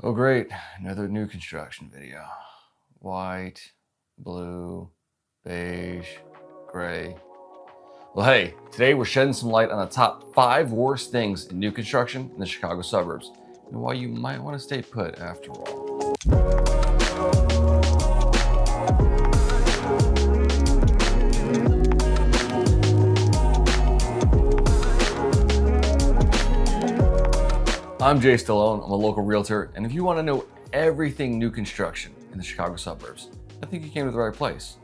Oh great, another new construction video. White, blue, beige, gray. Well hey, today we're shedding some light on the top 5 worst things in new construction in the Chicago suburbs, and why you might want to stay put after all. I'm Jay Stallone, I'm a local realtor, and if you want to know everything new construction in the Chicago suburbs, I think you came to the right place.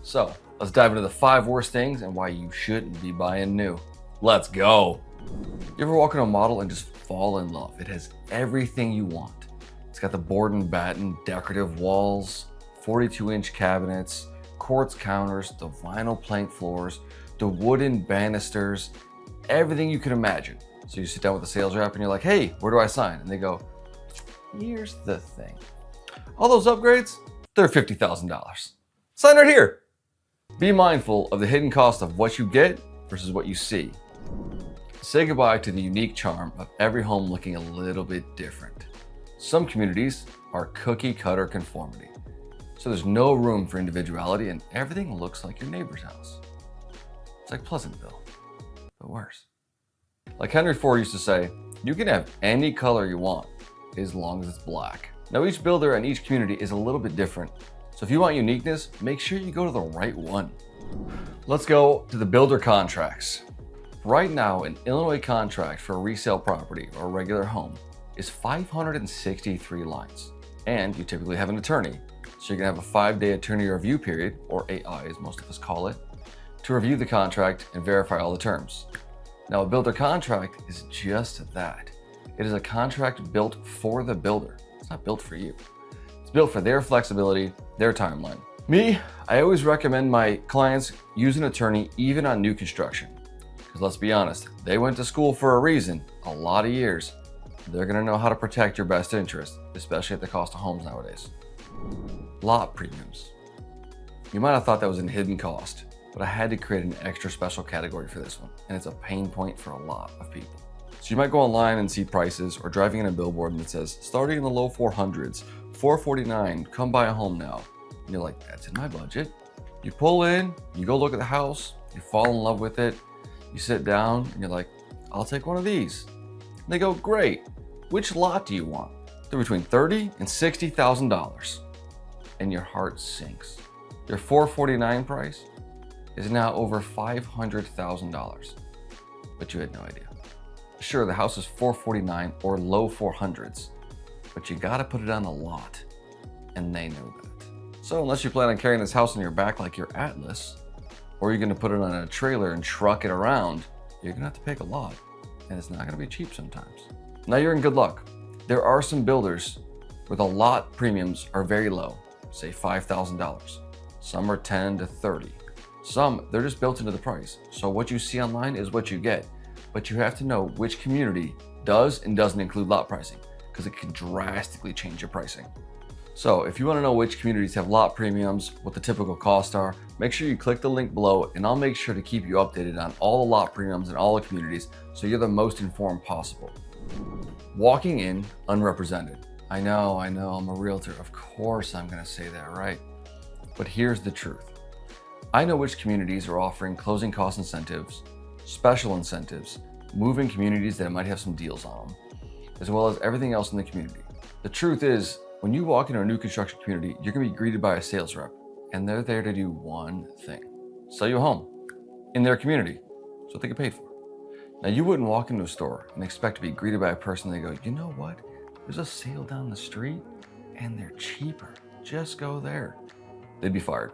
So, let's dive into the 5 worst things and why you shouldn't be buying new. Let's go! You ever walk in a model and just fall in love? It has everything you want. It's got the board and batten decorative walls, 42-inch cabinets, quartz counters, the vinyl plank floors, the wooden banisters, everything you can imagine. So you sit down with the sales rep and you're like, hey, where do I sign? And they go, here's the thing. All those upgrades, they're $50,000. Sign right here. Be mindful of the hidden cost of what you get versus what you see. Say goodbye to the unique charm of every home looking a little bit different. Some communities are cookie cutter conformity. So there's no room for individuality and everything looks like your neighbor's house. It's like Pleasantville, but worse. Like Henry Ford used to say, you can have any color you want as long as it's black. Now each builder and each community is a little bit different. So if you want uniqueness, make sure you go to the right one. Let's go to the builder contracts. Right now, an Illinois contract for a resale property or a regular home is 563 lines. And you typically have an attorney. So you're gonna have a 5-day attorney review period, or AI as most of us call it, to review the contract and verify all the terms. Now, a builder contract is just that. It is a contract built for the builder. It's not built for you. It's built for their flexibility, their timeline. Me, I always recommend my clients use an attorney even on new construction. Because let's be honest, they went to school for a reason, a lot of years. They're gonna know how to protect your best interest, especially at the cost of homes nowadays. Lot premiums. You might have thought that was a hidden cost, but I had to create an extra special category for this one, and it's a pain point for a lot of people. So you might go online and see prices, or driving in a billboard and it says, starting in the low 400s, $449, come buy a home now. And you're like, that's in my budget. You pull in, you go look at the house, you fall in love with it, you sit down and you're like, I'll take one of these. And they go, great, which lot do you want? They're between $30,000 and $60,000. And your heart sinks. Your $449 price is now over $500,000, but you had no idea. Sure, the house is $449 or low 400s, but you gotta put it on the lot, and they know that. So unless you plan on carrying this house on your back like your Atlas, or you're gonna put it on a trailer and truck it around, you're gonna have to pay a lot, and it's not gonna be cheap sometimes. Now you're in good luck. There are some builders where the lot premiums are very low, say $5,000. Some are 10 to 30. Some, they're just built into the price. So what you see online is what you get, but you have to know which community does and doesn't include lot pricing, because it can drastically change your pricing. So if you want to know which communities have lot premiums, what the typical costs are, make sure you click the link below and I'll make sure to keep you updated on all the lot premiums in all the communities so you're the most informed possible. Walking in unrepresented. I know, I'm a realtor. Of course I'm going to say that, right? But here's the truth. I know which communities are offering closing cost incentives, special incentives, move-in communities that might have some deals on them, as well as everything else in the community. The truth is, when you walk into a new construction community, you're gonna be greeted by a sales rep, and they're there to do one thing: sell you a home in their community so they get paid for. Now, you wouldn't walk into a store and expect to be greeted by a person that go, you know what? There's a sale down the street and they're cheaper. Just go there. They'd be fired.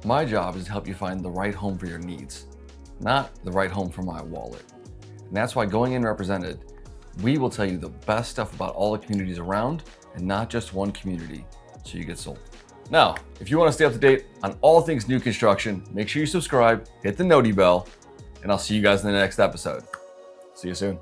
My job is to help you find the right home for your needs, not the right home for my wallet. And that's why going in represented, we will tell you the best stuff about all the communities around and not just one community so you get sold. Now, if you want to stay up to date on all things new construction, make sure you subscribe, hit the noti bell, and I'll see you guys in the next episode. See you soon.